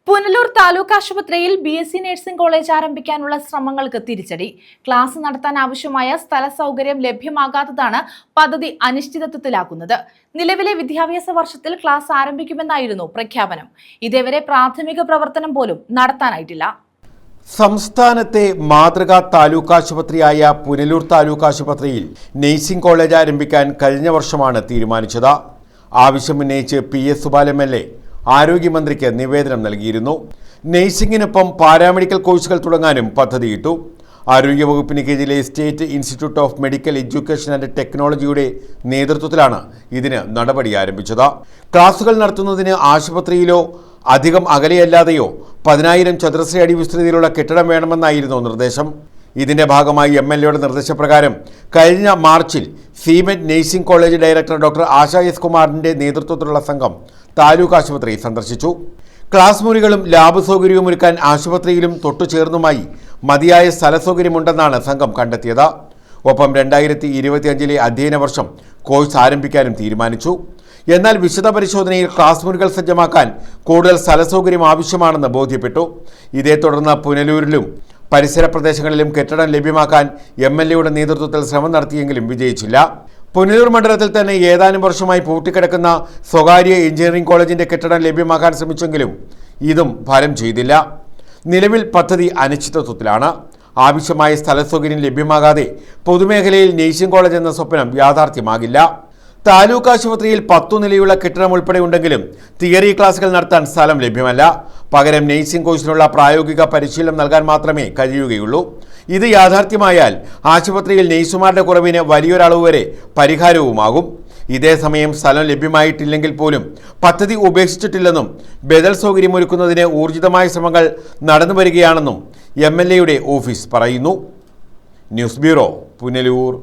പുനലൂർ താലൂക്ക് ആശുപത്രിയിൽ BSc nursing college ആരംഭിക്കാനുള്ള ശ്രമങ്ങൾക്ക് തിരിച്ചടി. ക്ലാസ് നടത്താൻ ആവശ്യമായ സ്ഥല സൗകര്യം ലഭ്യമാകാത്തതാണ് പദ്ധതി അനിശ്ചിതത്വത്തിലാക്കുന്നത്. നിലവിലെ വിദ്യാഭ്യാസ വർഷത്തിൽ ക്ലാസ് ആരംഭിക്കുമെന്നായിരുന്നു പ്രഖ്യാപനം. ഇതേവരെ പ്രാഥമിക പ്രവർത്തനം പോലും നടത്താനായിട്ടില്ല. സംസ്ഥാനത്തെ മാതൃകാ താലൂക്ക് ആശുപത്രിയായ പുനലൂർ താലൂക്ക് ആശുപത്രിയിൽ നഴ്സിംഗ് കോളേജ് ആരംഭിക്കാൻ കഴിഞ്ഞ വർഷമാണ് തീരുമാനിച്ചത്. ആവശ്യമുന്നയിച്ച് PS സുബാൽ MLA ആരോഗ്യമന്ത്രിക്ക് നിവേദനം നൽകിയിരുന്നു. നഴ്സിംഗിനൊപ്പം പാരാമെഡിക്കൽ കോഴ്സുകൾ തുടങ്ങാനും പദ്ധതിയിട്ടു. ആരോഗ്യവകുപ്പിന് കീഴിലെ state institute of medical education and ടെക്നോളജിയുടെ നേതൃത്വത്തിലാണ് ഇതിന് നടപടി ആരംഭിച്ചത്. ക്ലാസുകൾ നടത്തുന്നതിന് ആശുപത്രിയിലോ അധികം അകലെയല്ലാതെയോ 10,000 ചതുരശ്ര അടി വിസ്തൃതിയിലുള്ള കെട്ടിടം വേണമെന്നായിരുന്നു നിർദ്ദേശം. ഇതിന്റെ ഭാഗമായി MLAയുടെ നിർദ്ദേശപ്രകാരം കഴിഞ്ഞ മാർച്ചിൽ SIMET nursing college director doctor Asha S. കുമാറിന്റെ നേതൃത്വത്തിലുള്ള സംഘം താലൂക്ക് ആശുപത്രി സന്ദർശിച്ചു. ക്ലാസ് മുറികളും ലാബ് സൗകര്യവും ഒരുക്കാൻ ആശുപത്രിയിലും തൊട്ടുചേർന്നുമായി മതിയായ സ്ഥല സൗകര്യമുണ്ടെന്നാണ് സംഘം കണ്ടെത്തിയത്. ഒപ്പം 2025 അധ്യയന വർഷം കോഴ്സ് ആരംഭിക്കാനും തീരുമാനിച്ചു. എന്നാൽ വിശദ പരിശോധനയിൽ ക്ലാസ് മുറികൾ സജ്ജമാക്കാൻ കൂടുതൽ സ്ഥല സൗകര്യം ആവശ്യമാണെന്ന് ബോധ്യപ്പെട്ടു. ഇതേ തുടർന്ന് പുനലൂരിലും പരിസര പ്രദേശങ്ങളിലും കെട്ടിടം ലഭ്യമാക്കാൻ MLAയുടെ നേതൃത്വത്തിൽ ശ്രമം നടത്തിയെങ്കിലും വിജയിച്ചില്ല. പുനലൂർ മണ്ഡലത്തിൽ തന്നെ ഏതാനും വർഷമായി പൂട്ടിക്കിടക്കുന്ന സ്വകാര്യ എഞ്ചിനീയറിംഗ് കോളേജിന്റെ കെട്ടിടം ലഭ്യമാക്കാൻ ശ്രമിച്ചെങ്കിലും ഇതും ഫലം ചെയ്തില്ല. നിലവിൽ പദ്ധതി അനിശ്ചിതത്വത്തിലാണ്. ആവശ്യമായ സ്ഥല സൗകര്യം ലഭ്യമാകാതെ പൊതുമേഖലയിൽ നഴ്സിംഗ് കോളേജ് എന്ന സ്വപ്നം യാഥാർത്ഥ്യമാകില്ല. താലൂക്ക് ആശുപത്രിയിൽ 10 നിലയുള്ള കെട്ടിടം ഉൾപ്പെടെ ഉണ്ടെങ്കിലും തിയറി ക്ലാസുകൾ നടത്താൻ സ്ഥലം ലഭ്യമല്ല. പകരം നഴ്സിംഗ് കോഴ്സിനുള്ള പ്രായോഗിക പരിശീലനം നൽകാൻ മാത്രമേ കഴിയുകയുള്ളൂ. ഇത് യാഥാർത്ഥ്യമായാൽ ആശുപത്രിയിൽ നഴ്സുമാരുടെ കുറവിന് വലിയൊരളവ് വരെ പരിഹാരവുമാകും. ഇതേസമയം സ്ഥലം ലഭ്യമായിട്ടില്ലെങ്കിൽ പോലും പദ്ധതി ഉപേക്ഷിച്ചിട്ടില്ലെന്നും ബദൽ സൗകര്യമൊരുക്കുന്നതിന് ഊർജിതമായ ശ്രമങ്ങൾ നടന്നുവരികയാണെന്നും MLAയുടെ ഓഫീസ് പറയുന്നു. News bureau, Punalur.